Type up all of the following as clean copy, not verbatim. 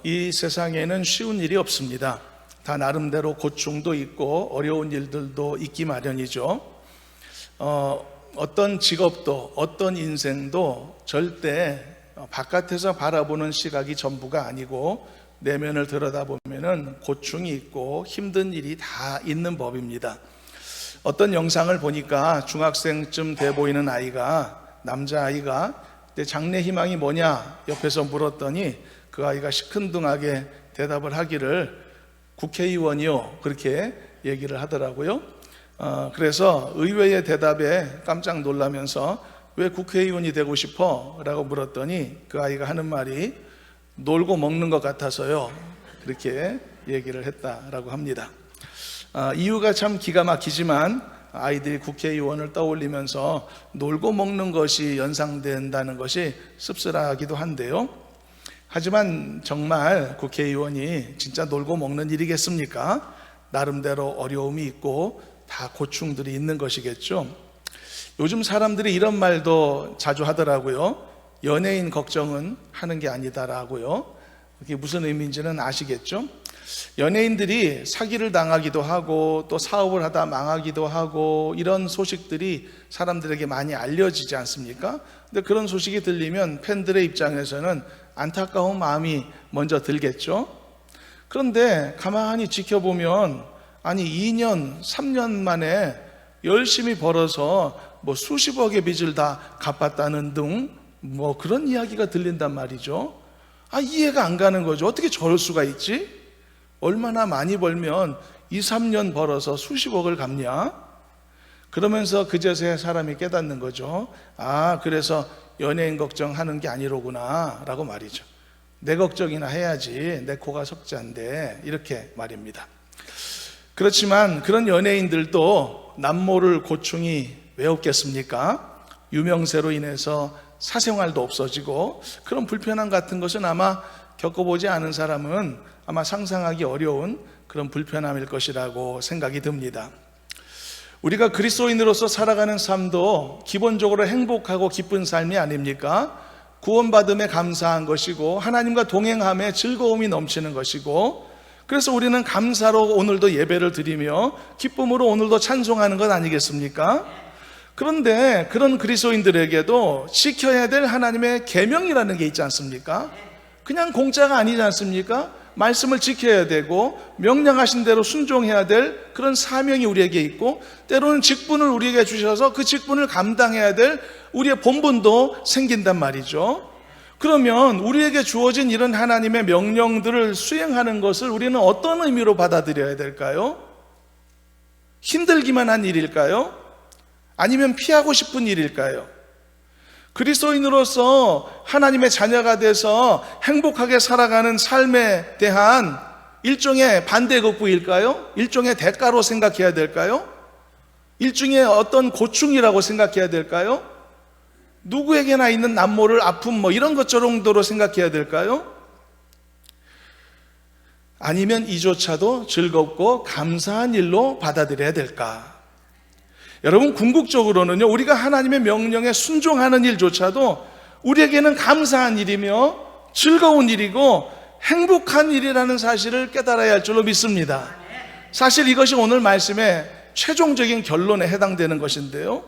이 세상에는 쉬운 일이 없습니다. 다 나름대로 고충도 있고 어려운 일들도 있기 마련이죠. 어떤 직업도 어떤 인생도 절대 바깥에서 바라보는 시각이 전부가 아니고 내면을 들여다보면은 고충이 있고 힘든 일이 다 있는 법입니다. 어떤 영상을 보니까 중학생쯤 돼 보이는 아이가, 남자아이가 장래 희망이 뭐냐 옆에서 물었더니 그 아이가 시큰둥하게 대답을 하기를 국회의원이요, 그렇게 얘기를 하더라고요. 그래서 의외의 대답에 깜짝 놀라면서 왜 국회의원이 되고 싶어? 라고 물었더니 그 아이가 하는 말이 놀고 먹는 것 같아서요, 그렇게 얘기를 했다라고 합니다. 이유가 참 기가 막히지만 아이들이 국회의원을 떠올리면서 놀고 먹는 것이 연상된다는 것이 씁쓸하기도 한데요. 하지만 정말 국회의원이 진짜 놀고 먹는 일이겠습니까? 나름대로 어려움이 있고 다 고충들이 있는 것이겠죠. 요즘 사람들이 이런 말도 자주 하더라고요. 연예인 걱정은 하는 게 아니다라고요. 그게 무슨 의미인지는 아시겠죠? 연예인들이 사기를 당하기도 하고 또 사업을 하다 망하기도 하고 이런 소식들이 사람들에게 많이 알려지지 않습니까? 근데 그런 소식이 들리면 팬들의 입장에서는 안타까운 마음이 먼저 들겠죠. 그런데 가만히 지켜보면 아니 2년, 3년 만에 열심히 벌어서 뭐 수십억의 빚을 다 갚았다는 등 뭐 그런 이야기가 들린단 말이죠. 이해가 안 가는 거죠. 어떻게 저럴 수가 있지? 얼마나 많이 벌면 2, 3년 벌어서 수십억을 갚냐? 그러면서 그제서야 사람이 깨닫는 거죠. 그래서 연예인 걱정하는 게 아니로구나 라고 말이죠. 내 걱정이나 해야지, 내 코가 석자인데, 이렇게 말입니다. 그렇지만 그런 연예인들도 남모를 고충이 왜 없겠습니까? 유명세로 인해서 사생활도 없어지고 그런 불편함 같은 것은 아마 겪어보지 않은 사람은 아마 상상하기 어려운 그런 불편함일 것이라고 생각이 듭니다. 우리가 그리스도인으로서 살아가는 삶도 기본적으로 행복하고 기쁜 삶이 아닙니까? 구원받음에 감사한 것이고 하나님과 동행함에 즐거움이 넘치는 것이고, 그래서 우리는 감사로 오늘도 예배를 드리며 기쁨으로 오늘도 찬송하는 것 아니겠습니까? 그런데 그런 그리스도인들에게도 지켜야 될 하나님의 계명이라는 게 있지 않습니까? 그냥 공짜가 아니지 않습니까? 말씀을 지켜야 되고 명령하신 대로 순종해야 될 그런 사명이 우리에게 있고, 때로는 직분을 우리에게 주셔서 그 직분을 감당해야 될 우리의 본분도 생긴단 말이죠. 그러면 우리에게 주어진 이런 하나님의 명령들을 수행하는 것을 우리는 어떤 의미로 받아들여야 될까요? 힘들기만 한 일일까요? 아니면 피하고 싶은 일일까요? 그리스도인으로서 하나님의 자녀가 돼서 행복하게 살아가는 삶에 대한 일종의 반대급부일까요? 일종의 대가로 생각해야 될까요? 일종의 어떤 고충이라고 생각해야 될까요? 누구에게나 있는 남모를 아픔 이런 것 정도로 생각해야 될까요? 아니면 이조차도 즐겁고 감사한 일로 받아들여야 될까? 여러분, 궁극적으로는요, 우리가 하나님의 명령에 순종하는 일조차도 우리에게는 감사한 일이며 즐거운 일이고 행복한 일이라는 사실을 깨달아야 할 줄로 믿습니다. 사실 이것이 오늘 말씀의 최종적인 결론에 해당되는 것인데요,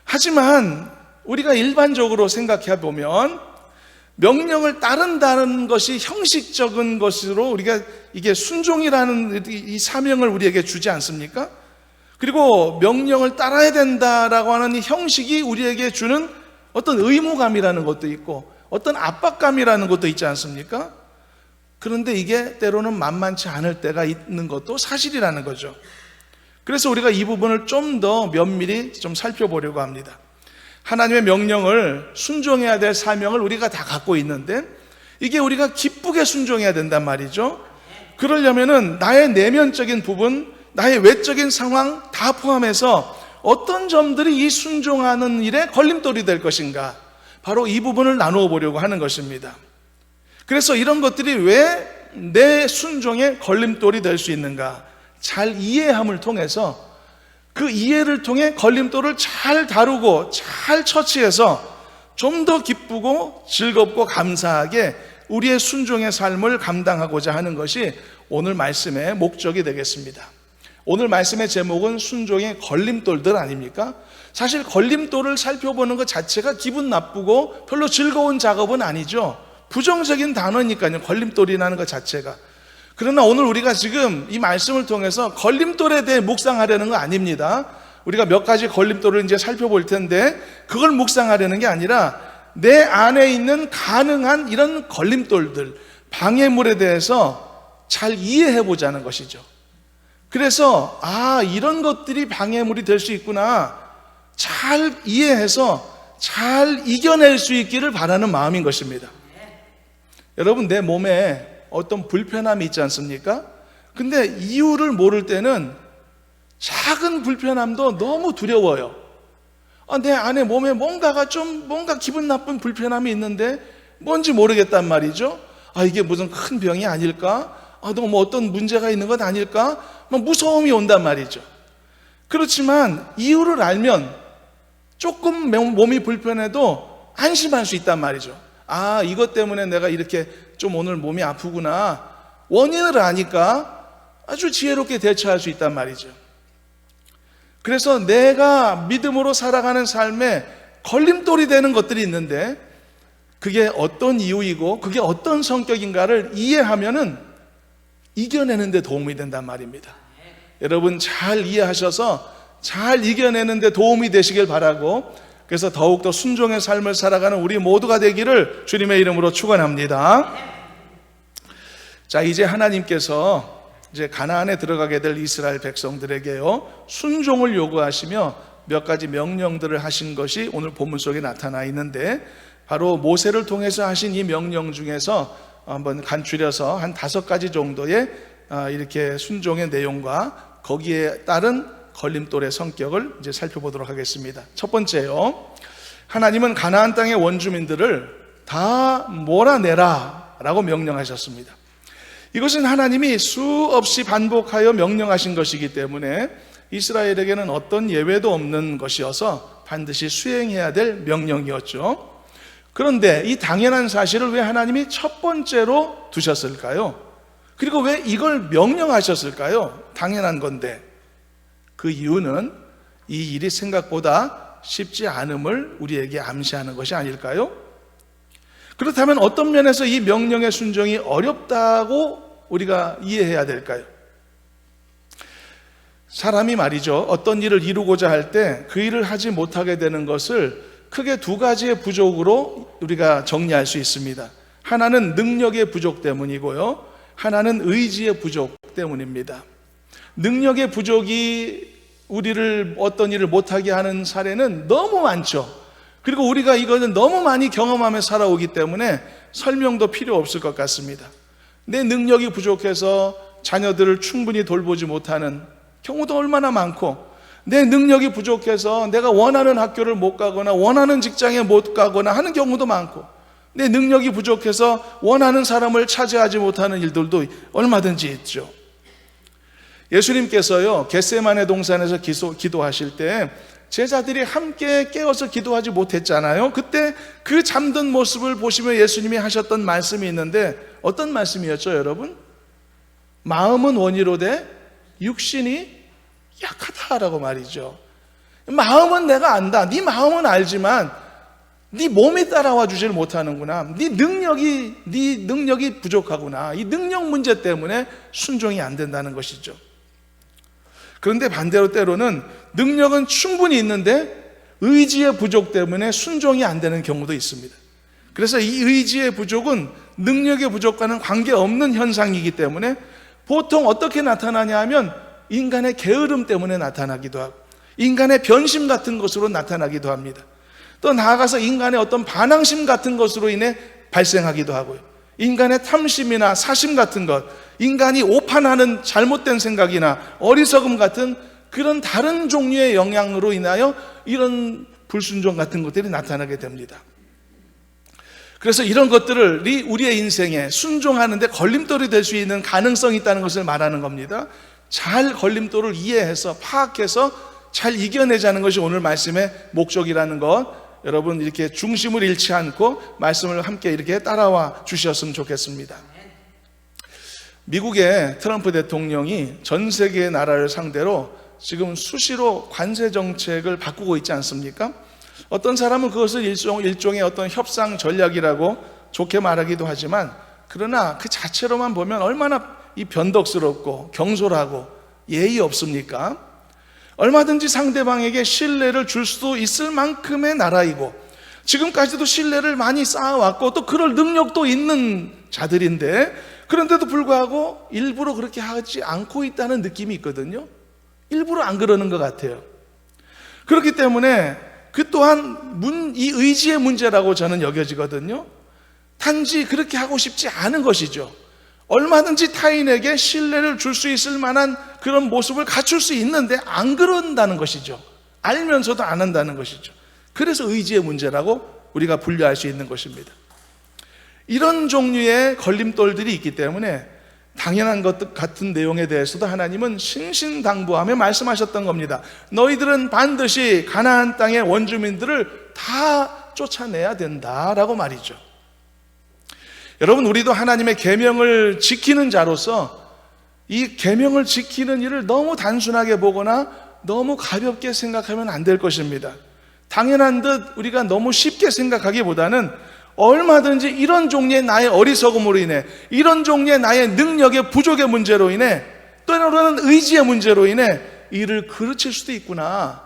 하지만 우리가 일반적으로 생각해 보면 명령을 따른다는 것이 형식적인 것으로 우리가 이게 순종이라는 이 사명을 우리에게 주지 않습니까? 그리고 명령을 따라야 된다라고 하는 이 형식이 우리에게 주는 어떤 의무감이라는 것도 있고 어떤 압박감이라는 것도 있지 않습니까? 그런데 이게 때로는 만만치 않을 때가 있는 것도 사실이라는 거죠. 그래서 우리가 이 부분을 좀 더 면밀히 좀 살펴보려고 합니다. 하나님의 명령을 순종해야 될 사명을 우리가 다 갖고 있는데 이게 우리가 기쁘게 순종해야 된단 말이죠. 그러려면은 나의 내면적인 부분, 나의 외적인 상황 다 포함해서 어떤 점들이 이 순종하는 일에 걸림돌이 될 것인가, 바로 이 부분을 나누어 보려고 하는 것입니다. 그래서 이런 것들이 왜 내 순종에 걸림돌이 될 수 있는가, 잘 이해함을 통해서 그 이해를 통해 걸림돌을 잘 다루고 잘 처치해서 좀 더 기쁘고 즐겁고 감사하게 우리의 순종의 삶을 감당하고자 하는 것이 오늘 말씀의 목적이 되겠습니다. 오늘 말씀의 제목은 순종의 걸림돌들 아닙니까? 사실 걸림돌을 살펴보는 것 자체가 기분 나쁘고 별로 즐거운 작업은 아니죠. 부정적인 단어니까요, 걸림돌이라는 것 자체가. 그러나 오늘 우리가 지금 이 말씀을 통해서 걸림돌에 대해 묵상하려는 거 아닙니다. 우리가 몇 가지 걸림돌을 이제 살펴볼 텐데 그걸 묵상하려는 게 아니라 내 안에 있는 가능한 이런 걸림돌들, 방해물에 대해서 잘 이해해 보자는 것이죠. 그래서 이런 것들이 방해물이 될 수 있구나, 잘 이해해서 잘 이겨낼 수 있기를 바라는 마음인 것입니다. 여러분, 내 몸에 어떤 불편함이 있지 않습니까? 근데 이유를 모를 때는 작은 불편함도 너무 두려워요. 내 안에 몸에 뭔가 기분 나쁜 불편함이 있는데 뭔지 모르겠단 말이죠. 이게 무슨 큰 병이 아닐까? 너무 어떤 문제가 있는 것 아닐까? 무서움이 온단 말이죠. 그렇지만 이유를 알면 조금 몸이 불편해도 안심할 수 있단 말이죠. 이것 때문에 내가 이렇게 좀 오늘 몸이 아프구나. 원인을 아니까 아주 지혜롭게 대처할 수 있단 말이죠. 그래서 내가 믿음으로 살아가는 삶에 걸림돌이 되는 것들이 있는데 그게 어떤 이유이고 그게 어떤 성격인가를 이해하면은 이겨내는 데 도움이 된단 말입니다. 여러분, 잘 이해하셔서 잘 이겨내는 데 도움이 되시길 바라고, 그래서 더욱더 순종의 삶을 살아가는 우리 모두가 되기를 주님의 이름으로 축원합니다. 자, 이제 하나님께서 이제 가나안에 들어가게 될 이스라엘 백성들에게요, 순종을 요구하시며 몇 가지 명령들을 하신 것이 오늘 본문 속에 나타나 있는데, 바로 모세를 통해서 하신 이 명령 중에서 한번 간추려서 한 5가지 정도의 이렇게 순종의 내용과 거기에 따른 걸림돌의 성격을 이제 살펴보도록 하겠습니다. 첫 번째요, 하나님은 가나안 땅의 원주민들을 다 몰아내라 라고 명령하셨습니다. 이것은 하나님이 수없이 반복하여 명령하신 것이기 때문에 이스라엘에게는 어떤 예외도 없는 것이어서 반드시 수행해야 될 명령이었죠. 그런데 이 당연한 사실을 왜 하나님이 첫 번째로 두셨을까요? 그리고 왜 이걸 명령하셨을까요? 당연한 건데. 그 이유는 이 일이 생각보다 쉽지 않음을 우리에게 암시하는 것이 아닐까요? 그렇다면 어떤 면에서 이 명령의 순종이 어렵다고 우리가 이해해야 될까요? 사람이 말이죠, 어떤 일을 이루고자 할 때 그 일을 하지 못하게 되는 것을 크게 2가지의 부족으로 우리가 정리할 수 있습니다. 하나는 능력의 부족 때문이고요, 하나는 의지의 부족 때문입니다. 능력의 부족이 우리를 어떤 일을 못하게 하는 사례는 너무 많죠. 그리고 우리가 이거는 너무 많이 경험하며 살아오기 때문에 설명도 필요 없을 것 같습니다. 내 능력이 부족해서 자녀들을 충분히 돌보지 못하는 경우도 얼마나 많고, 내 능력이 부족해서 내가 원하는 학교를 못 가거나 원하는 직장에 못 가거나 하는 경우도 많고, 내 능력이 부족해서 원하는 사람을 차지하지 못하는 일들도 얼마든지 있죠. 예수님께서요, 겟세마네 동산에서 기도하실 때 제자들이 함께 깨어서 기도하지 못했잖아요. 그때 그 잠든 모습을 보시며 예수님이 하셨던 말씀이 있는데 어떤 말씀이었죠, 여러분? 마음은 원이로되 육신이 약하다라고 말이죠. 마음은 내가 안다. 네 마음은 알지만 네 몸이 따라와 주질 못하는구나. 네 능력이 부족하구나. 이 능력 문제 때문에 순종이 안 된다는 것이죠. 그런데 반대로 때로는 능력은 충분히 있는데 의지의 부족 때문에 순종이 안 되는 경우도 있습니다. 그래서 이 의지의 부족은 능력의 부족과는 관계없는 현상이기 때문에 보통 어떻게 나타나냐 하면 인간의 게으름 때문에 나타나기도 하고 인간의 변심 같은 것으로 나타나기도 합니다. 또 나아가서 인간의 어떤 반항심 같은 것으로 인해 발생하기도 하고요. 인간의 탐심이나 사심 같은 것, 인간이 오판하는 잘못된 생각이나 어리석음 같은 그런 다른 종류의 영향으로 인하여 이런 불순종 같은 것들이 나타나게 됩니다. 그래서 이런 것들을 우리의 인생에 순종하는데 걸림돌이 될 수 있는 가능성이 있다는 것을 말하는 겁니다. 잘 걸림돌을 이해해서 파악해서 잘 이겨내자는 것이 오늘 말씀의 목적이라는 것, 여러분 이렇게 중심을 잃지 않고 말씀을 함께 이렇게 따라와 주셨으면 좋겠습니다. 미국의 트럼프 대통령이 전 세계의 나라를 상대로 지금 수시로 관세 정책을 바꾸고 있지 않습니까? 어떤 사람은 그것을 일종의 어떤 협상 전략이라고 좋게 말하기도 하지만, 그러나 그 자체로만 보면 얼마나 이 변덕스럽고 경솔하고 예의 없습니까? 얼마든지 상대방에게 신뢰를 줄 수도 있을 만큼의 나라이고, 지금까지도 신뢰를 많이 쌓아왔고 또 그럴 능력도 있는 자들인데, 그런데도 불구하고 일부러 그렇게 하지 않고 있다는 느낌이 있거든요. 일부러 안 그러는 것 같아요. 그렇기 때문에 그 또한 이 의지의 문제라고 저는 여겨지거든요. 단지 그렇게 하고 싶지 않은 것이죠. 얼마든지 타인에게 신뢰를 줄 수 있을 만한 그런 모습을 갖출 수 있는데 안 그런다는 것이죠. 알면서도 안 한다는 것이죠. 그래서 의지의 문제라고 우리가 분류할 수 있는 것입니다. 이런 종류의 걸림돌들이 있기 때문에 당연한 것 같은 내용에 대해서도 하나님은 신신당부하며 말씀하셨던 겁니다. 너희들은 반드시 가나안 땅의 원주민들을 다 쫓아내야 된다라고 말이죠. 여러분, 우리도 하나님의 계명을 지키는 자로서 이 계명을 지키는 일을 너무 단순하게 보거나 너무 가볍게 생각하면 안 될 것입니다. 당연한 듯 우리가 너무 쉽게 생각하기보다는 얼마든지 이런 종류의 나의 어리석음으로 인해, 이런 종류의 나의 능력의 부족의 문제로 인해, 때로는 의지의 문제로 인해 이를 그르칠 수도 있구나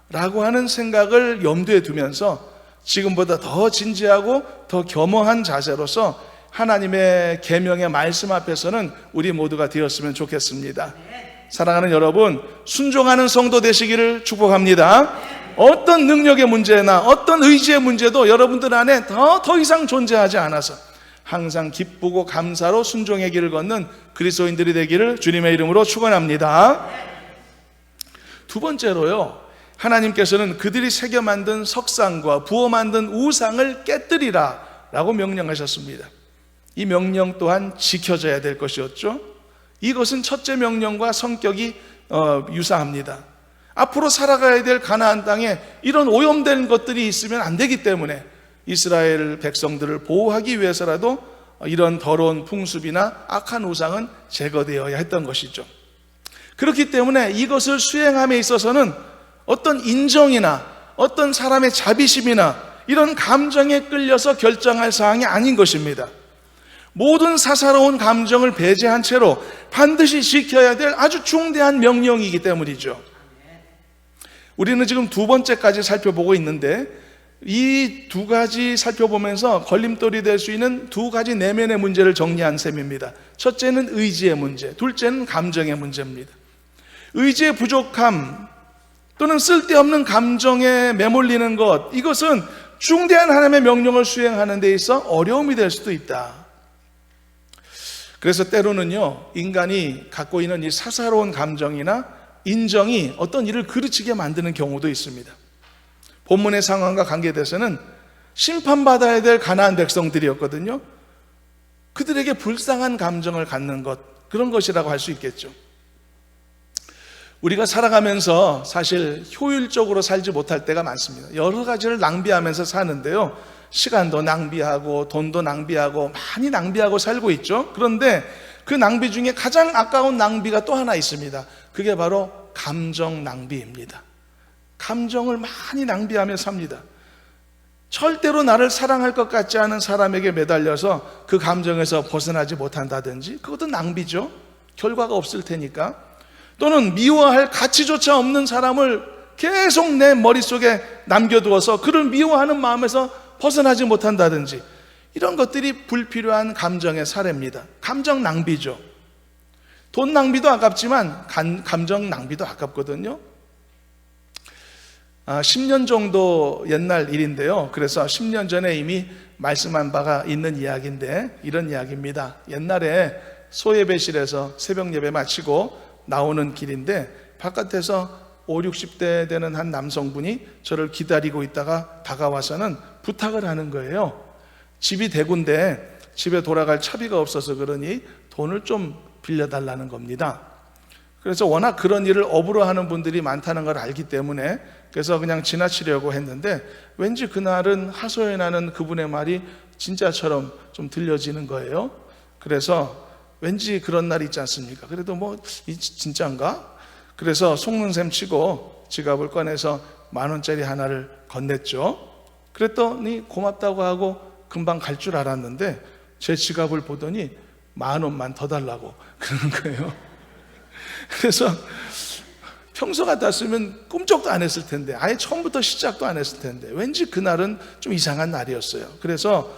라고 하는 생각을 염두에 두면서 지금보다 더 진지하고 더 겸허한 자세로서 하나님의 계명의 말씀 앞에서는 우리 모두가 되었으면 좋겠습니다. 사랑하는 여러분, 순종하는 성도 되시기를 축복합니다. 어떤 능력의 문제나 어떤 의지의 문제도 여러분들 안에 더 이상 존재하지 않아서 항상 기쁘고 감사로 순종의 길을 걷는 그리스도인들이 되기를 주님의 이름으로 축원합니다. 두 번째로요, 하나님께서는 그들이 새겨 만든 석상과 부어 만든 우상을 깨뜨리라 라고 명령하셨습니다. 이 명령 또한 지켜져야 될 것이었죠. 이것은 첫째 명령과 성격이 유사합니다. 앞으로 살아가야 될 가나안 땅에 이런 오염된 것들이 있으면 안 되기 때문에 이스라엘 백성들을 보호하기 위해서라도 이런 더러운 풍습이나 악한 우상은 제거되어야 했던 것이죠. 그렇기 때문에 이것을 수행함에 있어서는 어떤 인정이나 어떤 사람의 자비심이나 이런 감정에 끌려서 결정할 사항이 아닌 것입니다. 모든 사사로운 감정을 배제한 채로 반드시 지켜야 될 아주 중대한 명령이기 때문이죠. 우리는 지금 두 번째까지 살펴보고 있는데, 이 두 가지 살펴보면서 걸림돌이 될 수 있는 두 가지 내면의 문제를 정리한 셈입니다. 첫째는 의지의 문제, 둘째는 감정의 문제입니다. 의지의 부족함 또는 쓸데없는 감정에 매몰리는 것, 이것은 중대한 하나님의 명령을 수행하는 데 있어 어려움이 될 수도 있다. 그래서 때로는요, 인간이 갖고 있는 이 사사로운 감정이나 인정이 어떤 일을 그르치게 만드는 경우도 있습니다. 본문의 상황과 관계돼서는 심판받아야 될 가나안 백성들이었거든요. 그들에게 불쌍한 감정을 갖는 것, 그런 것이라고 할 수 있겠죠. 우리가 살아가면서 사실 효율적으로 살지 못할 때가 많습니다. 여러 가지를 낭비하면서 사는데요, 시간도 낭비하고 돈도 낭비하고 많이 낭비하고 살고 있죠. 그런데 그 낭비 중에 가장 아까운 낭비가 또 하나 있습니다. 그게 바로 감정 낭비입니다. 감정을 많이 낭비하며 삽니다. 절대로 나를 사랑할 것 같지 않은 사람에게 매달려서 그 감정에서 벗어나지 못한다든지, 그것도 낭비죠. 결과가 없을 테니까. 또는 미워할 가치조차 없는 사람을 계속 내 머릿속에 남겨두어서 그를 미워하는 마음에서 벗어나지 못한다든지, 이런 것들이 불필요한 감정의 사례입니다. 감정 낭비죠. 돈 낭비도 아깝지만 감정 낭비도 아깝거든요. 10년 정도 옛날 일인데요. 그래서 10년 전에 이미 말씀한 바가 있는 이야기인데, 이런 이야기입니다. 옛날에 소예배실에서 새벽 예배 마치고 나오는 길인데, 바깥에서 5, 60대 되는 한 남성분이 저를 기다리고 있다가 다가와서는 부탁을 하는 거예요. 집이 대구인데 집에 돌아갈 차비가 없어서 그러니 돈을 좀 빌려달라는 겁니다. 그래서 워낙 그런 일을 업으로 하는 분들이 많다는 걸 알기 때문에 그래서 그냥 지나치려고 했는데 왠지 그날은 하소연하는 그분의 말이 진짜처럼 좀 들려지는 거예요. 그래서 왠지 그런 날이 있지 않습니까? 그래도 뭐 진짜인가? 그래서 속는 셈 치고 지갑을 꺼내서 10,000원짜리 하나를 건넸죠. 그랬더니 고맙다고 하고 금방 갈 줄 알았는데 제 지갑을 보더니 10,000원만 더 달라고 그러는 거예요. 그래서 평소 같았으면 꿈쩍도 안 했을 텐데, 아예 처음부터 시작도 안 했을 텐데 왠지 그날은 좀 이상한 날이었어요. 그래서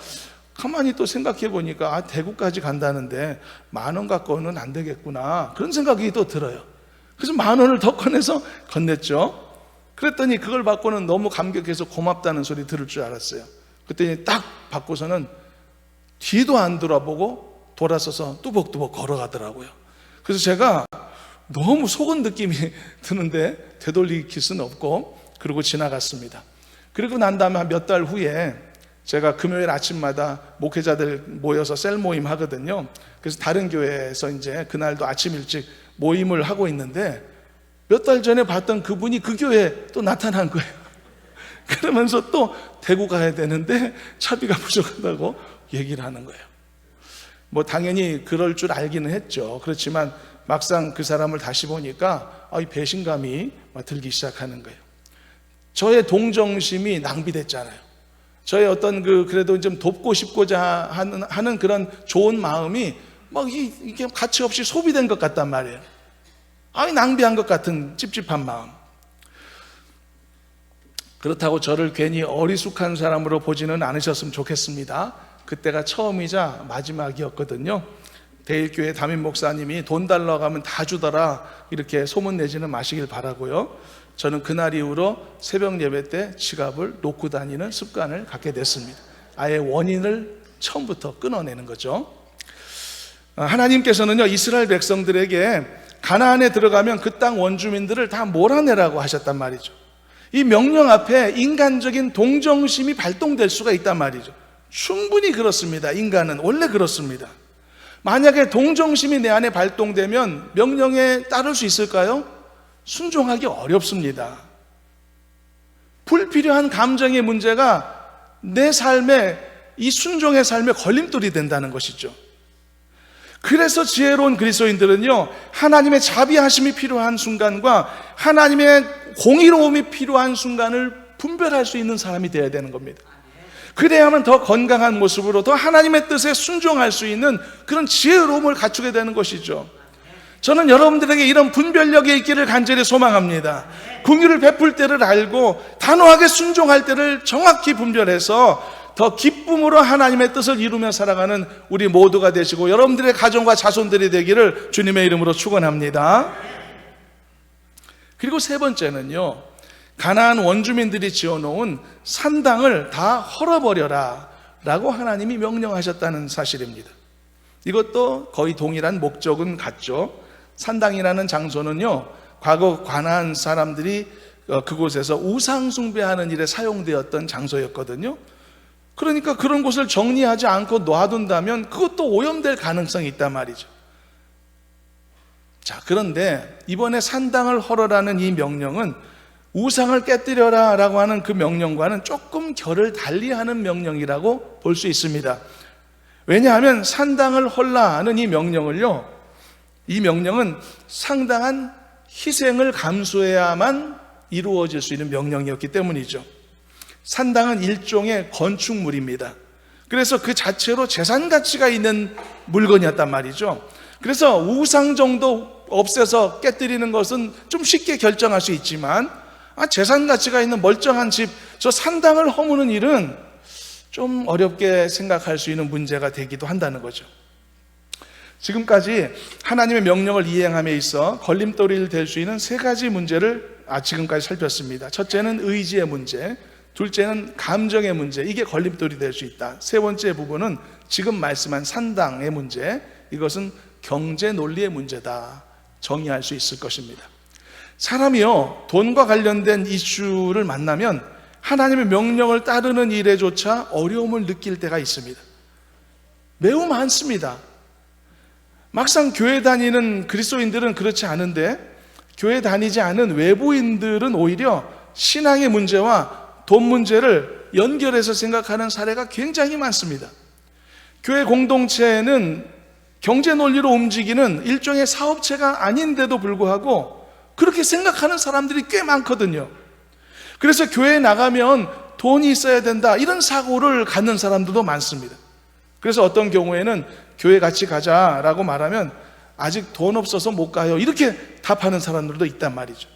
가만히 또 생각해 보니까 대구까지 간다는데 10,000원 갖고는 안 되겠구나, 그런 생각이 또 들어요. 그래서 10,000원을 더 꺼내서 건넸죠. 그랬더니 그걸 받고는 너무 감격해서 고맙다는 소리 들을 줄 알았어요. 그랬더니 딱 받고서는 뒤도 안 돌아보고 돌아서서 뚜벅뚜벅 걸어가더라고요. 그래서 제가 너무 속은 느낌이 드는데 되돌릴 수는 없고 그러고 지나갔습니다. 그리고 난 다음에 몇 달 후에 제가 금요일 아침마다 목회자들 모여서 셀 모임 하거든요. 그래서 다른 교회에서 이제 그날도 아침 일찍 모임을 하고 있는데 몇 달 전에 봤던 그분이 그 교회에 또 나타난 거예요. 그러면서 또 대구 가야 되는데 차비가 부족하다고 얘기를 하는 거예요. 뭐 당연히 그럴 줄 알기는 했죠. 그렇지만 막상 그 사람을 다시 보니까 이 배신감이 들기 시작하는 거예요. 저의 동정심이 낭비됐잖아요. 저의 어떤 그래도 좀 돕고 싶고자 하는 그런 좋은 마음이 막 이게 가치 없이 소비된 것 같단 말이에요. 낭비한 것 같은 찝찝한 마음. 그렇다고 저를 괜히 어리숙한 사람으로 보지는 않으셨으면 좋겠습니다. 그때가 처음이자 마지막이었거든요. 대일교회 담임 목사님이 돈 달라고 하면 다 주더라, 이렇게 소문내지는 마시길 바라고요. 저는 그날 이후로 새벽 예배 때 지갑을 놓고 다니는 습관을 갖게 됐습니다. 아예 원인을 처음부터 끊어내는 거죠. 하나님께서는요, 이스라엘 백성들에게 가나안에 들어가면 그 땅 원주민들을 다 몰아내라고 하셨단 말이죠. 이 명령 앞에 인간적인 동정심이 발동될 수가 있단 말이죠. 충분히 그렇습니다. 인간은 원래 그렇습니다. 만약에 동정심이 내 안에 발동되면 명령에 따를 수 있을까요? 순종하기 어렵습니다. 불필요한 감정의 문제가 내 삶에, 이 순종의 삶에 걸림돌이 된다는 것이죠. 그래서 지혜로운 그리스도인들은요, 하나님의 자비하심이 필요한 순간과 하나님의 공의로움이 필요한 순간을 분별할 수 있는 사람이 되어야 되는 겁니다. 그래야만 더 건강한 모습으로 더 하나님의 뜻에 순종할 수 있는 그런 지혜로움을 갖추게 되는 것이죠. 저는 여러분들에게 이런 분별력이 있기를 간절히 소망합니다. 긍휼을 베풀 때를 알고 단호하게 순종할 때를 정확히 분별해서 더 기쁨으로 하나님의 뜻을 이루며 살아가는 우리 모두가 되시고 여러분들의 가정과 자손들이 되기를 주님의 이름으로 축원합니다. 그리고 세 번째는요, 가나안 원주민들이 지어놓은 산당을 다 헐어버려라 라고 하나님이 명령하셨다는 사실입니다. 이것도 거의 동일한 목적은 같죠. 산당이라는 장소는요, 과거 가나안 사람들이 그곳에서 우상 숭배하는 일에 사용되었던 장소였거든요. 그러니까 그런 곳을 정리하지 않고 놔둔다면 그것도 오염될 가능성이 있단 말이죠. 자, 그런데 이번에 산당을 헐어라는 이 명령은 우상을 깨뜨려라 라고 하는 그 명령과는 조금 결을 달리하는 명령이라고 볼 수 있습니다. 왜냐하면 산당을 헐라는 이 명령을요, 이 명령은 상당한 희생을 감수해야만 이루어질 수 있는 명령이었기 때문이죠. 산당은 일종의 건축물입니다. 그래서 그 자체로 재산 가치가 있는 물건이었단 말이죠. 그래서 우상 정도 없애서 깨뜨리는 것은 좀 쉽게 결정할 수 있지만 재산 가치가 있는 멀쩡한 집, 저 산당을 허무는 일은 좀 어렵게 생각할 수 있는 문제가 되기도 한다는 거죠. 지금까지 하나님의 명령을 이행함에 있어 걸림돌이 될 수 있는 세 가지 문제를 지금까지 살폈습니다. 첫째는 의지의 문제, 둘째는 감정의 문제, 이게 걸림돌이 될 수 있다. 세 번째 부분은 지금 말씀한 산당의 문제, 이것은 경제 논리의 문제다, 정의할 수 있을 것입니다. 사람이요, 돈과 관련된 이슈를 만나면 하나님의 명령을 따르는 일에조차 어려움을 느낄 때가 있습니다. 매우 많습니다. 막상 교회 다니는 그리스도인들은 그렇지 않은데, 교회 다니지 않은 외부인들은 오히려 신앙의 문제와 돈 문제를 연결해서 생각하는 사례가 굉장히 많습니다. 교회 공동체는 경제 논리로 움직이는 일종의 사업체가 아닌데도 불구하고 그렇게 생각하는 사람들이 꽤 많거든요. 그래서 교회에 나가면 돈이 있어야 된다, 이런 사고를 갖는 사람들도 많습니다. 그래서 어떤 경우에는 교회 같이 가자라고 말하면 아직 돈 없어서 못 가요, 이렇게 답하는 사람들도 있단 말이죠.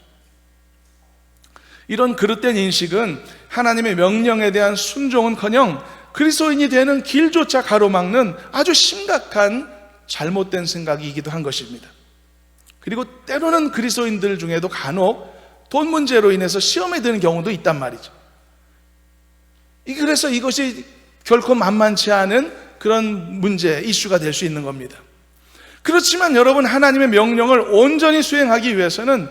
이런 그릇된 인식은 하나님의 명령에 대한 순종은커녕 그리스도인이 되는 길조차 가로막는 아주 심각한 잘못된 생각이기도 한 것입니다. 그리고 때로는 그리스도인들 중에도 간혹 돈 문제로 인해서 시험에 드는 경우도 있단 말이죠. 그래서 이것이 결코 만만치 않은 그런 문제, 이슈가 될 수 있는 겁니다. 그렇지만 여러분, 하나님의 명령을 온전히 수행하기 위해서는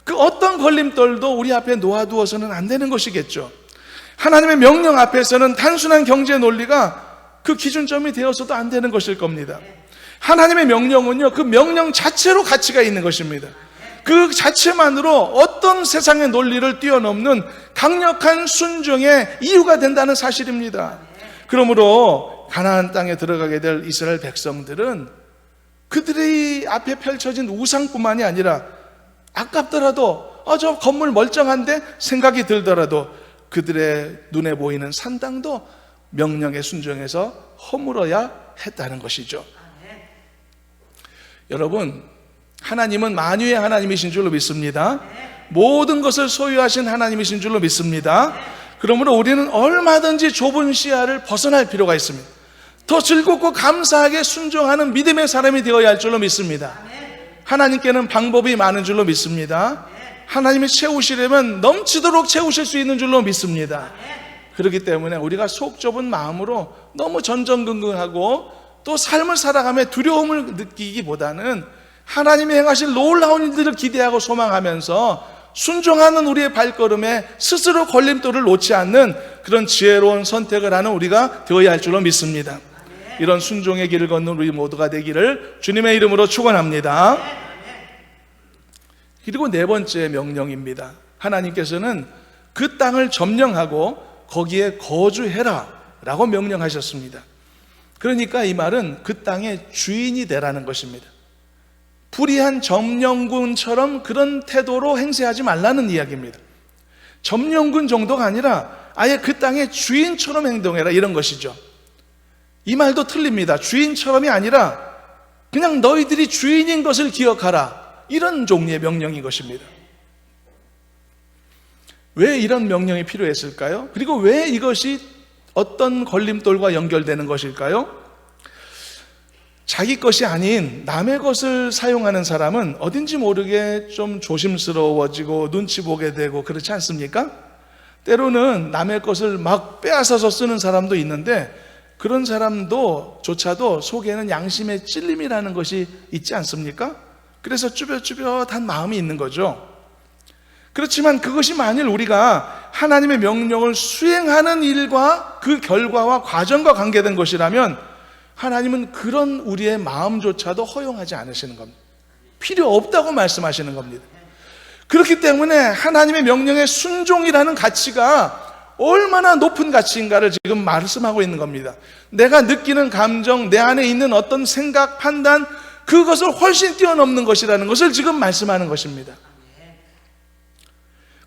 그 어떤 걸림돌도 우리 앞에 놓아두어서는 안 되는 것이겠죠. 하나님의 명령 앞에서는 단순한 경제 논리가 그 기준점이 되어서도 안 되는 것일 겁니다. 하나님의 명령은요, 그 명령 자체로 가치가 있는 것입니다. 그 자체만으로 어떤 세상의 논리를 뛰어넘는 강력한 순종의 이유가 된다는 사실입니다. 그러므로 가나안 땅에 들어가게 될 이스라엘 백성들은 그들의 앞에 펼쳐진 우상뿐만이 아니라 아깝더라도 저 건물 멀쩡한데 생각이 들더라도 그들의 눈에 보이는 산당도 명령에 순종해서 허물어야 했다는 것이죠. 여러분, 하나님은 만유의 하나님이신 줄로 믿습니다. 모든 것을 소유하신 하나님이신 줄로 믿습니다. 그러므로 우리는 얼마든지 좁은 시야를 벗어날 필요가 있습니다. 더 즐겁고 감사하게 순종하는 믿음의 사람이 되어야 할 줄로 믿습니다. 하나님께는 방법이 많은 줄로 믿습니다. 하나님이 채우시려면 넘치도록 채우실 수 있는 줄로 믿습니다. 그렇기 때문에 우리가 속 좁은 마음으로 너무 전전긍긍하고 또 삶을 살아가며 두려움을 느끼기보다는 하나님이 행하실 놀라운 일들을 기대하고 소망하면서 순종하는 우리의 발걸음에 스스로 걸림돌을 놓지 않는 그런 지혜로운 선택을 하는 우리가 되어야 할 줄로 믿습니다. 이런 순종의 길을 걷는 우리 모두가 되기를 주님의 이름으로 축원합니다. 그리고 네 번째 명령입니다. 하나님께서는 그 땅을 점령하고 거기에 거주해라 라고 명령하셨습니다. 그러니까 이 말은 그 땅의 주인이 되라는 것입니다. 불의한 점령군처럼 그런 태도로 행세하지 말라는 이야기입니다. 점령군 정도가 아니라 아예 그 땅의 주인처럼 행동해라, 이런 것이죠. 이 말도 틀립니다. 주인처럼이 아니라 그냥 너희들이 주인인 것을 기억하라, 이런 종류의 명령인 것입니다. 왜 이런 명령이 필요했을까요? 그리고 왜 이것이 어떤 걸림돌과 연결되는 것일까요? 자기 것이 아닌 남의 것을 사용하는 사람은 어딘지 모르게 좀 조심스러워지고 눈치 보게 되고 그렇지 않습니까? 때로는 남의 것을 막 빼앗아서 쓰는 사람도 있는데 그런 사람조차도 속에는 양심의 찔림이라는 것이 있지 않습니까? 그래서 쭈뼛쭈뼛한 마음이 있는 거죠. 그렇지만 그것이 만일 우리가 하나님의 명령을 수행하는 일과 그 결과와 과정과 관계된 것이라면 하나님은 그런 우리의 마음조차도 허용하지 않으시는 겁니다. 필요 없다고 말씀하시는 겁니다. 그렇기 때문에 하나님의 명령의 순종이라는 가치가 얼마나 높은 가치인가를 지금 말씀하고 있는 겁니다. 내가 느끼는 감정, 내 안에 있는 어떤 생각, 판단, 그것을 훨씬 뛰어넘는 것이라는 것을 지금 말씀하는 것입니다.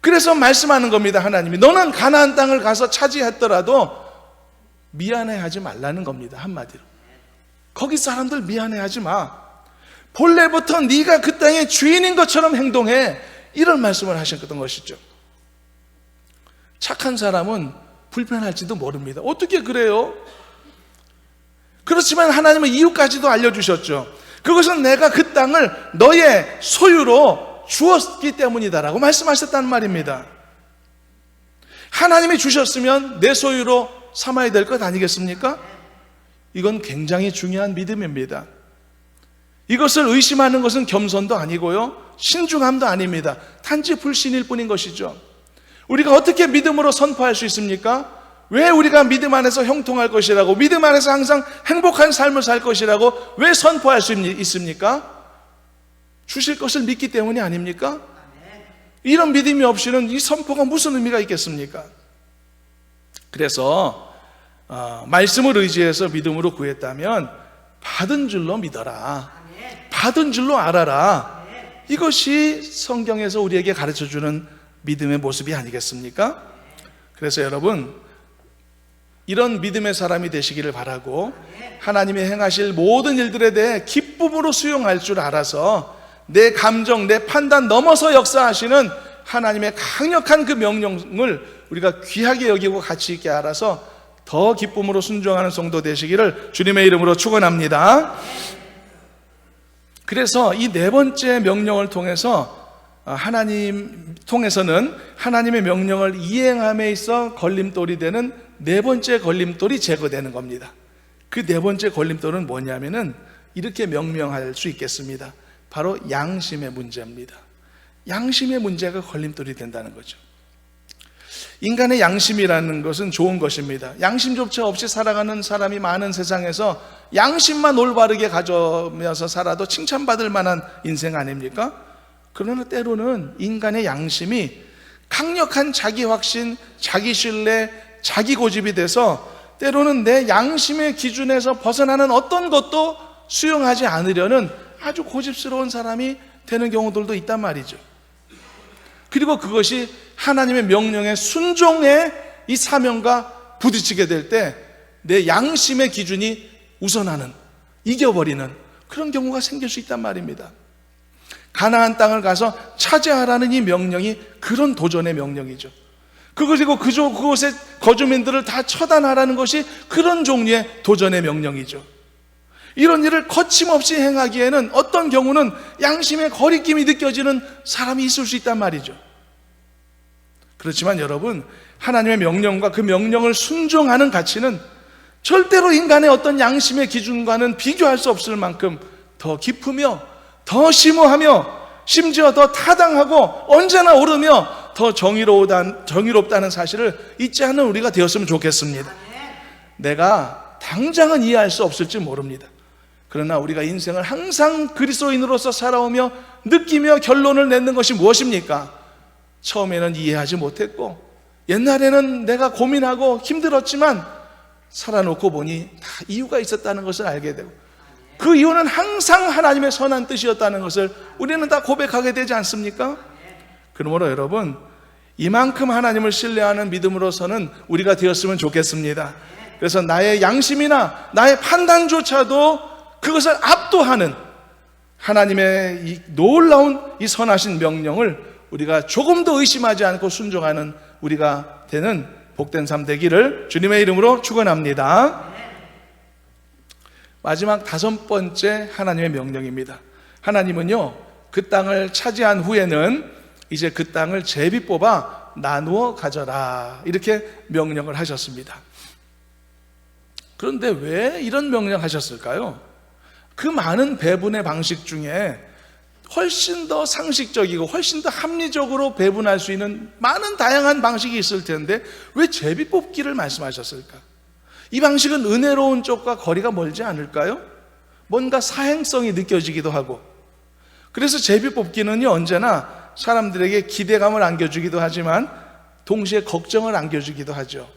그래서 말씀하는 겁니다. 하나님이 너는 가나안 땅을 가서 차지했더라도 미안해하지 말라는 겁니다. 한마디로 거기 사람들 미안해하지 마. 본래부터 네가 그 땅의 주인인 것처럼 행동해, 이런 말씀을 하셨던 것이죠. 착한 사람은 불편할지도 모릅니다. 어떻게 그래요? 그렇지만 하나님은 이유까지도 알려주셨죠. 그것은 내가 그 땅을 너의 소유로 주었기 때문이다라고 말씀하셨다는 말입니다. 하나님이 주셨으면 내 소유로 삼아야 될 것 아니겠습니까? 이건 굉장히 중요한 믿음입니다. 이것을 의심하는 것은 겸손도 아니고요, 신중함도 아닙니다. 단지 불신일 뿐인 것이죠. 우리가 어떻게 믿음으로 선포할 수 있습니까? 왜 우리가 믿음 안에서 형통할 것이라고, 믿음 안에서 항상 행복한 삶을 살 것이라고 왜 선포할 수 있습니까? 주실 것을 믿기 때문이 아닙니까? 이런 믿음이 없이는 이 선포가 무슨 의미가 있겠습니까? 그래서 말씀을 의지해서 믿음으로 구했다면 받은 줄로 믿어라, 받은 줄로 알아라. 이것이 성경에서 우리에게 가르쳐주는 믿음의 모습이 아니겠습니까? 그래서 여러분, 이런 믿음의 사람이 되시기를 바라고, 하나님이 행하실 모든 일들에 대해 기쁨으로 수용할 줄 알아서 내 감정, 내 판단 넘어서 역사하시는 하나님의 강력한 그 명령을 우리가 귀하게 여기고 가치 있게 알아서 더 기쁨으로 순종하는 성도 되시기를 주님의 이름으로 축원합니다. 그래서 이 네 번째 명령을 통해서는 하나님의 명령을 이행함에 있어 걸림돌이 되는 네 번째 걸림돌이 제거되는 겁니다. 그 네 번째 걸림돌은 뭐냐면은 이렇게 명명할 수 있겠습니다. 바로 양심의 문제입니다. 양심의 문제가 걸림돌이 된다는 거죠. 인간의 양심이라는 것은 좋은 것입니다. 양심조차 없이 살아가는 사람이 많은 세상에서 양심만 올바르게 가져면서 살아도 칭찬받을 만한 인생 아닙니까? 그러나 때로는 인간의 양심이 강력한 자기 확신, 자기 신뢰, 자기 고집이 돼서 때로는 내 양심의 기준에서 벗어나는 어떤 것도 수용하지 않으려는 아주 고집스러운 사람이 되는 경우들도 있단 말이죠. 그리고 그것이 하나님의 명령에 순종의 이 사명과 부딪히게 될 때 내 양심의 기준이 우선하는, 이겨버리는 그런 경우가 생길 수 있단 말입니다. 가나안 땅을 가서 차지하라는 이 명령이 그런 도전의 명령이죠. 그리고 그곳의 거주민들을 다 처단하라는 것이 그런 종류의 도전의 명령이죠. 이런 일을 거침없이 행하기에는 어떤 경우는 양심의 거리낌이 느껴지는 사람이 있을 수 있단 말이죠. 그렇지만 여러분, 하나님의 명령과 그 명령을 순종하는 가치는 절대로 인간의 어떤 양심의 기준과는 비교할 수 없을 만큼 더 깊으며 더 심오하며 심지어 더 타당하고 언제나 오르며 더 정의롭다는 사실을 잊지 않는 우리가 되었으면 좋겠습니다. 내가 당장은 이해할 수 없을지 모릅니다. 그러나 우리가 인생을 항상 그리스도인으로서 살아오며 느끼며 결론을 내는 것이 무엇입니까? 처음에는 이해하지 못했고 옛날에는 내가 고민하고 힘들었지만 살아놓고 보니 다 이유가 있었다는 것을 알게 되고 그 이유는 항상 하나님의 선한 뜻이었다는 것을 우리는 다 고백하게 되지 않습니까? 그러므로 여러분, 이만큼 하나님을 신뢰하는 믿음으로서는 우리가 되었으면 좋겠습니다. 그래서 나의 양심이나 나의 판단조차도 그것을 압도하는 하나님의 이 놀라운 이 선하신 명령을 우리가 조금도 의심하지 않고 순종하는 우리가 되는 복된 삶 되기를 주님의 이름으로 축원합니다. 마지막 다섯 번째 하나님의 명령입니다. 하나님은요, 그 땅을 차지한 후에는 이제 그 땅을 제비 뽑아 나누어 가져라, 이렇게 명령을 하셨습니다. 그런데 왜 이런 명령하셨을까요? 그 많은 배분의 방식 중에 훨씬 더 상식적이고 훨씬 더 합리적으로 배분할 수 있는 많은 다양한 방식이 있을 텐데 왜 제비 뽑기를 말씀하셨을까? 이 방식은 은혜로운 쪽과 거리가 멀지 않을까요? 뭔가 사행성이 느껴지기도 하고, 그래서 제비 뽑기는요, 언제나 사람들에게 기대감을 안겨주기도 하지만 동시에 걱정을 안겨주기도 하죠.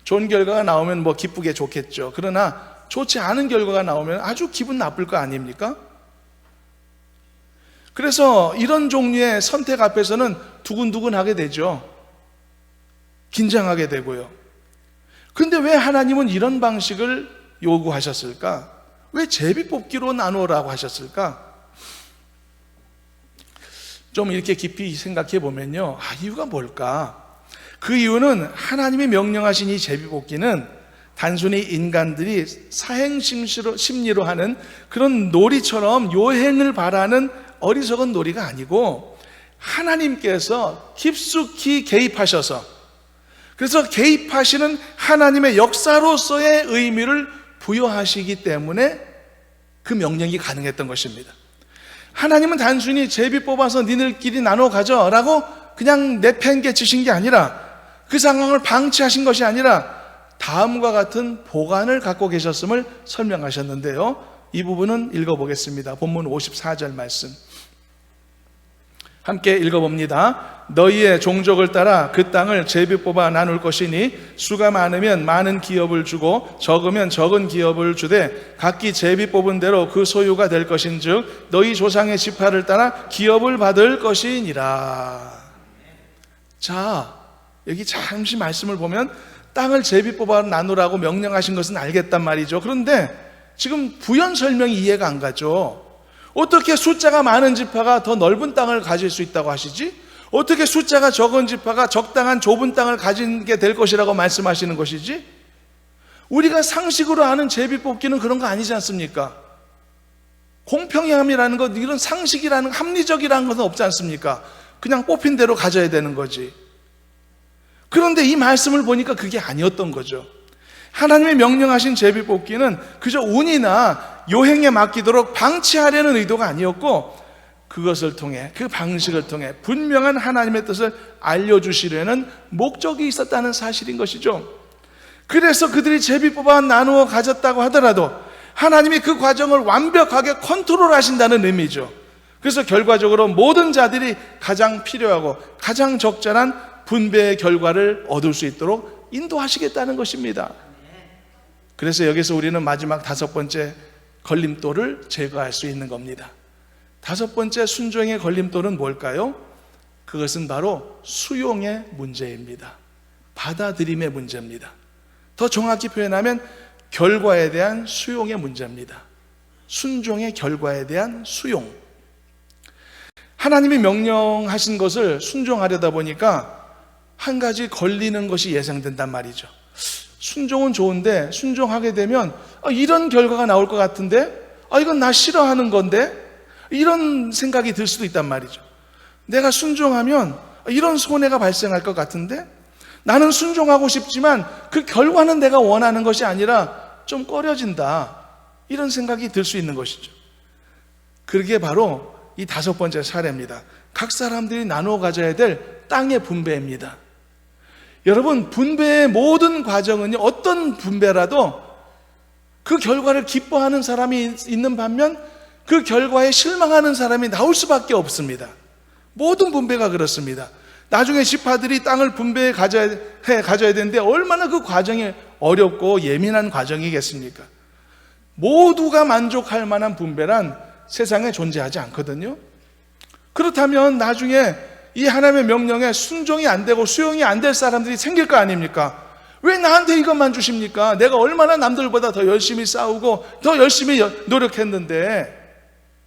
좋은 결과가 나오면 뭐 기쁘게 좋겠죠. 그러나 좋지 않은 결과가 나오면 아주 기분 나쁠 거 아닙니까? 그래서 이런 종류의 선택 앞에서는 두근두근하게 되죠. 긴장하게 되고요. 그런데 왜 하나님은 이런 방식을 요구하셨을까? 왜 제비뽑기로 나누라고 하셨을까? 좀 이렇게 깊이 생각해 보면요, 이유가 뭘까? 그 이유는 하나님이 명령하신 이 제비뽑기는 단순히 인간들이 사행심리로 하는 그런 놀이처럼 요행을 바라는 어리석은 놀이가 아니고 하나님께서 깊숙이 개입하셔서, 그래서 개입하시는 하나님의 역사로서의 의미를 부여하시기 때문에 그 명령이 가능했던 것입니다. 하나님은 단순히 제비 뽑아서 니들끼리 나눠 가져라고 그냥 내팽개치신 게 아니라, 그 상황을 방치하신 것이 아니라 다음과 같은 보관을 갖고 계셨음을 설명하셨는데요. 이 부분은 읽어보겠습니다. 본문 54절 말씀 함께 읽어봅니다. 너희의 종족을 따라 그 땅을 제비 뽑아 나눌 것이니 수가 많으면 많은 기업을 주고 적으면 적은 기업을 주되 각기 제비 뽑은 대로 그 소유가 될 것인즉 너희 조상의 지파를 따라 기업을 받을 것이니라. 자, 여기 잠시 말씀을 보면 땅을 제비 뽑아 나누라고 명령하신 것은 알겠단 말이죠. 그런데 지금 부연 설명이 이해가 안 가죠. 어떻게 숫자가 많은 지파가 더 넓은 땅을 가질 수 있다고 하시지? 어떻게 숫자가 적은 지파가 적당한 좁은 땅을 가지게 될 것이라고 말씀하시는 것이지? 우리가 상식으로 아는 제비 뽑기는 그런 거 아니지 않습니까? 공평함이라는 것, 이런 상식이라는, 합리적이라는 것은 없지 않습니까? 그냥 뽑힌 대로 가져야 되는 거지. 그런데 이 말씀을 보니까 그게 아니었던 거죠. 하나님의 명령하신 제비 뽑기는 그저 운이나 요행에 맡기도록 방치하려는 의도가 아니었고, 그것을 통해, 그 방식을 통해 분명한 하나님의 뜻을 알려주시려는 목적이 있었다는 사실인 것이죠. 그래서 그들이 제비 뽑아 나누어 가졌다고 하더라도 하나님이 그 과정을 완벽하게 컨트롤하신다는 의미죠. 그래서 결과적으로 모든 자들이 가장 필요하고 가장 적절한 분배의 결과를 얻을 수 있도록 인도하시겠다는 것입니다. 그래서 여기서 우리는 마지막 5번째 걸림돌을 제거할 수 있는 겁니다. 5번째 순종의 걸림돌은 뭘까요? 그것은 바로 수용의 문제입니다. 받아들임의 문제입니다. 더 정확히 표현하면 결과에 대한 수용의 문제입니다. 순종의 결과에 대한 수용. 하나님이 명령하신 것을 순종하려다 보니까 한 가지 걸리는 것이 예상된단 말이죠. 순종은 좋은데 순종하게 되면 이런 결과가 나올 것 같은데, 이건 나 싫어하는 건데, 이런 생각이 들 수도 있단 말이죠. 내가 순종하면 이런 손해가 발생할 것 같은데, 나는 순종하고 싶지만 그 결과는 내가 원하는 것이 아니라 좀 꺼려진다, 이런 생각이 들 수 있는 것이죠. 그게 바로 이 5번째 사례입니다. 각 사람들이 나누어 가져야 될 땅의 분배입니다. 여러분, 분배의 모든 과정은요, 어떤 분배라도 그 결과를 기뻐하는 사람이 있는 반면 그 결과에 실망하는 사람이 나올 수밖에 없습니다. 모든 분배가 그렇습니다. 나중에 지파들이 땅을 분배해 가져야 되는데 얼마나 그 과정이 어렵고 예민한 과정이겠습니까? 모두가 만족할 만한 분배란 세상에 존재하지 않거든요. 그렇다면 나중에 이 하나님의 명령에 순종이 안 되고 수용이 안 될 사람들이 생길 거 아닙니까? 왜 나한테 이것만 주십니까? 내가 얼마나 남들보다 더 열심히 싸우고 더 열심히 노력했는데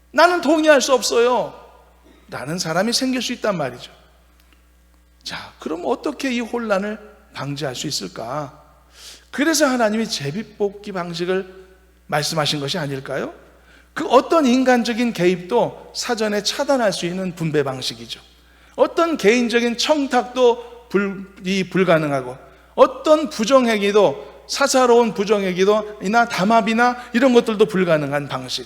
나는 동의할 수 없어요, 라는 사람이 생길 수 있단 말이죠. 자, 그럼 어떻게 이 혼란을 방지할 수 있을까? 그래서 하나님이 제비뽑기 방식을 말씀하신 것이 아닐까요? 그 어떤 인간적인 개입도 사전에 차단할 수 있는 분배 방식이죠. 어떤 개인적인 청탁도 불가능하고, 어떤 부정행위도, 사사로운 부정행위도나 담합이나 이런 것들도 불가능한 방식.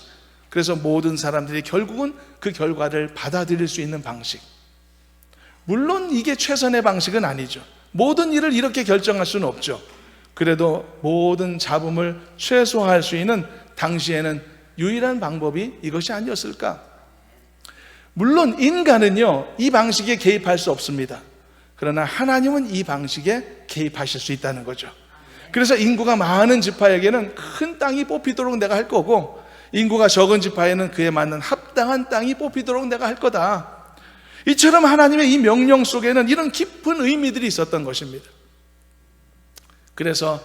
그래서 모든 사람들이 결국은 그 결과를 받아들일 수 있는 방식. 물론 이게 최선의 방식은 아니죠. 모든 일을 이렇게 결정할 수는 없죠. 그래도 모든 잡음을 최소화할 수 있는 당시에는 유일한 방법이 이것이 아니었을까? 물론 인간은요, 이 방식에 개입할 수 없습니다. 그러나 하나님은 이 방식에 개입하실 수 있다는 거죠. 그래서 인구가 많은 지파에게는 큰 땅이 뽑히도록 내가 할 거고, 인구가 적은 지파에는 그에 맞는 합당한 땅이 뽑히도록 내가 할 거다. 이처럼 하나님의 이 명령 속에는 이런 깊은 의미들이 있었던 것입니다. 그래서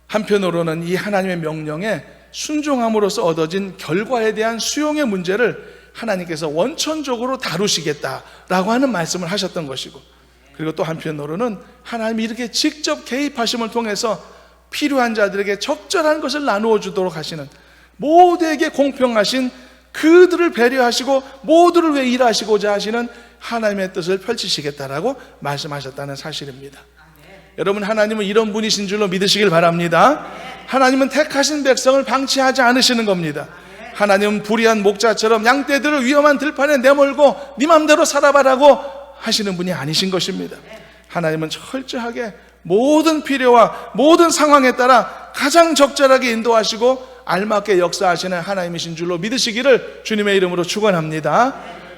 한편으로는 이 하나님의 명령에 순종함으로써 얻어진 결과에 대한 수용의 문제를 하나님께서 원천적으로 다루시겠다라고 하는 말씀을 하셨던 것이고, 그리고 또 한편으로는 하나님이 이렇게 직접 개입하심을 통해서 필요한 자들에게 적절한 것을 나누어 주도록 하시는, 모두에게 공평하신, 그들을 배려하시고 모두를 위해 일하시고자 하시는 하나님의 뜻을 펼치시겠다라고 말씀하셨다는 사실입니다. 여러분, 하나님은 이런 분이신 줄로 믿으시길 바랍니다. 하나님은 택하신 백성을 방치하지 않으시는 겁니다. 하나님은 불의한 목자처럼 양떼들을 위험한 들판에 내몰고 네 맘대로 살아봐라고 하시는 분이 아니신 것입니다. 하나님은 철저하게 모든 필요와 모든 상황에 따라 가장 적절하게 인도하시고 알맞게 역사하시는 하나님이신 줄로 믿으시기를 주님의 이름으로 축원합니다.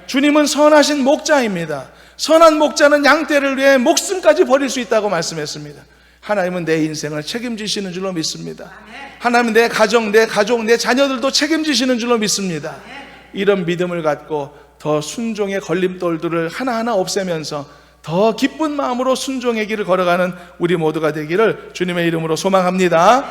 주님은 선하신 목자입니다. 선한 목자는 양떼를 위해 목숨까지 버릴 수 있다고 말씀했습니다. 하나님은 내 인생을 책임지시는 줄로 믿습니다. 하나님은 내 가정, 내 자녀들도 책임지시는 줄로 믿습니다. 이런 믿음을 갖고 더 순종의 걸림돌들을 하나하나 없애면서 더 기쁜 마음으로 순종의 길을 걸어가는 우리 모두가 되기를 주님의 이름으로 소망합니다.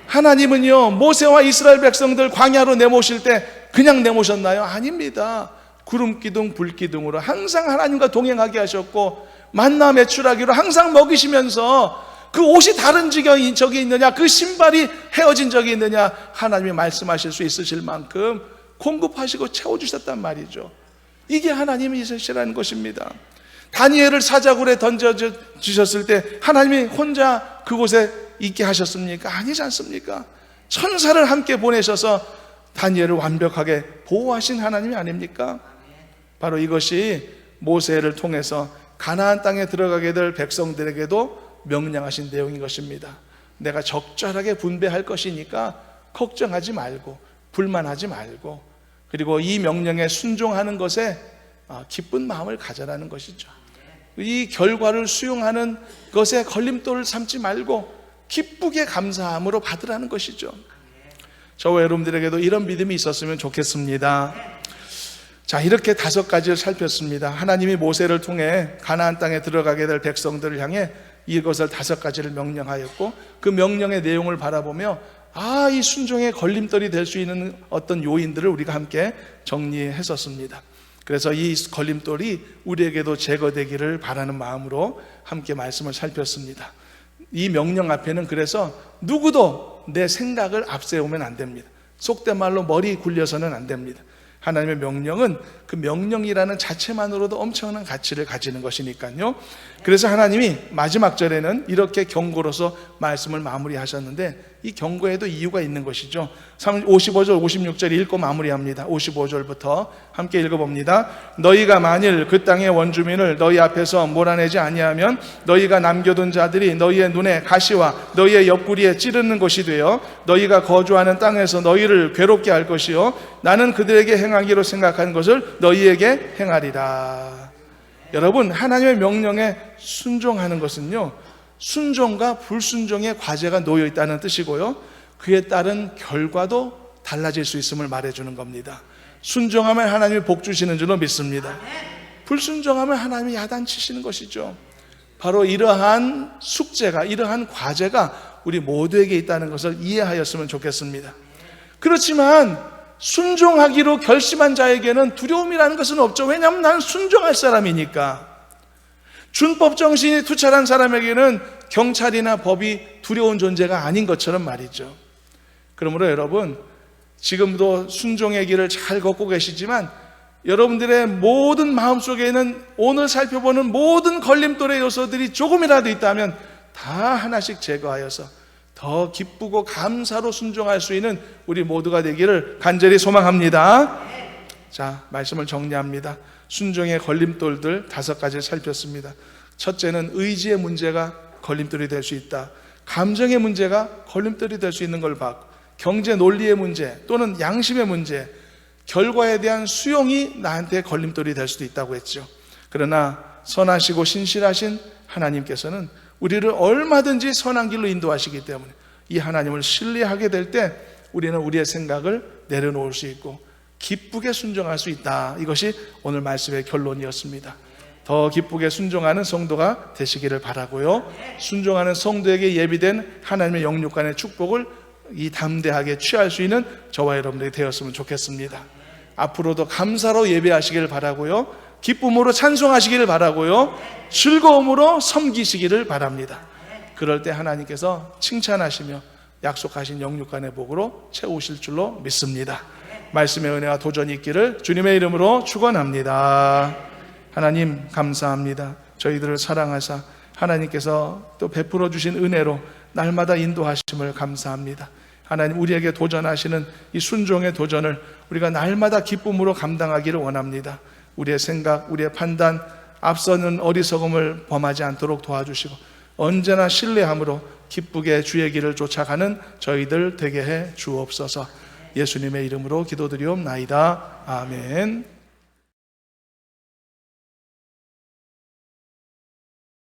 하나님은요, 모세와 이스라엘 백성들 광야로 내모실 때 그냥 내모셨나요? 아닙니다. 구름 기둥, 불 기둥으로 항상 하나님과 동행하게 하셨고, 만나 매출하기로 항상 먹이시면서 그 옷이 다른 적이 있느냐, 그 신발이 헤어진 적이 있느냐, 하나님이 말씀하실 수 있으실 만큼 공급하시고 채워주셨단 말이죠. 이게 하나님이시라는 것입니다. 다니엘을 사자굴에 던져주셨을 때 하나님이 혼자 그곳에 있게 하셨습니까? 아니지 않습니까? 천사를 함께 보내셔서 다니엘을 완벽하게 보호하신 하나님이 아닙니까? 바로 이것이 모세를 통해서 가나안 땅에 들어가게 될 백성들에게도 명령하신 내용인 것입니다. 내가 적절하게 분배할 것이니까 걱정하지 말고 불만하지 말고, 그리고 이 명령에 순종하는 것에 기쁜 마음을 가져라는 것이죠. 이 결과를 수용하는 것에 걸림돌을 삼지 말고 기쁘게 감사함으로 받으라는 것이죠. 저와 여러분들에게도 이런 믿음이 있었으면 좋겠습니다. 자, 이렇게 5가지를 살폈습니다. 하나님이 모세를 통해 가나안 땅에 들어가게 될 백성들을 향해 이것을 5가지를 명령하였고, 그 명령의 내용을 바라보며 이 순종의 걸림돌이 될 수 있는 어떤 요인들을 우리가 함께 정리했었습니다. 그래서 이 걸림돌이 우리에게도 제거되기를 바라는 마음으로 함께 말씀을 살폈습니다. 이 명령 앞에는 그래서 누구도 내 생각을 앞세우면 안 됩니다. 속된 말로 머리 굴려서는 안 됩니다. 하나님의 명령은 그 명령이라는 자체만으로도 엄청난 가치를 가지는 것이니까요. 그래서 하나님이 마지막 절에는 이렇게 경고로서 말씀을 마무리하셨는데, 이 경고에도 이유가 있는 것이죠. 55절, 56절 읽고 마무리합니다. 55절부터 함께 읽어봅니다. 너희가 만일 그 땅의 원주민을 너희 앞에서 몰아내지 아니하면 너희가 남겨둔 자들이 너희의 눈에 가시와 너희의 옆구리에 찌르는 것이 되어 너희가 거주하는 땅에서 너희를 괴롭게 할 것이요 나는 그들에게 행하기로 생각한 것을 너희에게 행하리라. 여러분, 하나님의 명령에 순종하는 것은요, 순종과 불순종의 과제가 놓여 있다는 뜻이고요, 그에 따른 결과도 달라질 수 있음을 말해주는 겁니다. 순종하면 하나님이 복 주시는 줄로 믿습니다. 불순종하면 하나님이 야단치시는 것이죠. 바로 이러한 숙제가, 이러한 과제가 우리 모두에게 있다는 것을 이해하였으면 좋겠습니다. 그렇지만 순종하기로 결심한 자에게는 두려움이라는 것은 없죠. 왜냐하면 나는 순종할 사람이니까. 준법 정신이 투철한 사람에게는 경찰이나 법이 두려운 존재가 아닌 것처럼 말이죠. 그러므로 여러분, 지금도 순종의 길을 잘 걷고 계시지만 여러분들의 모든 마음속에는 오늘 살펴보는 모든 걸림돌의 요소들이 조금이라도 있다면 다 하나씩 제거하여서 더 기쁘고 감사로 순종할 수 있는 우리 모두가 되기를 간절히 소망합니다. 자, 말씀을 정리합니다. 순종의 걸림돌들 5가지를 살폈습니다. 첫째는 의지의 문제가 걸림돌이 될 수 있다. 감정의 문제가 걸림돌이 될 수 있는 걸 봤고, 경제 논리의 문제 또는 양심의 문제, 결과에 대한 수용이 나한테 걸림돌이 될 수도 있다고 했죠. 그러나 선하시고 신실하신 하나님께서는 우리를 얼마든지 선한 길로 인도하시기 때문에 이 하나님을 신뢰하게 될 때 우리는 우리의 생각을 내려놓을 수 있고 기쁘게 순종할 수 있다. 이것이 오늘 말씀의 결론이었습니다. 더 기쁘게 순종하는 성도가 되시기를 바라고요, 순종하는 성도에게 예비된 하나님의 영육간의 축복을 이 담대하게 취할 수 있는 저와 여러분들이 되었으면 좋겠습니다. 앞으로도 감사로 예배하시기를 바라고요, 기쁨으로 찬송하시기를 바라고요, 즐거움으로 섬기시기를 바랍니다. 그럴 때 하나님께서 칭찬하시며 약속하신 영육간의 복으로 채우실 줄로 믿습니다. 말씀의 은혜와 도전이 있기를 주님의 이름으로 축원합니다. 하나님 감사합니다. 저희들을 사랑하사 하나님께서 또 베풀어 주신 은혜로 날마다 인도하심을 감사합니다. 하나님, 우리에게 도전하시는 이 순종의 도전을 우리가 날마다 기쁨으로 감당하기를 원합니다. 우리의 생각, 우리의 판단, 앞서는 어리석음을 범하지 않도록 도와주시고 언제나 신뢰함으로 기쁘게 주의 길을 쫓아가는 저희들 되게 해 주옵소서. 예수님의 이름으로 기도드리옵나이다. 아멘.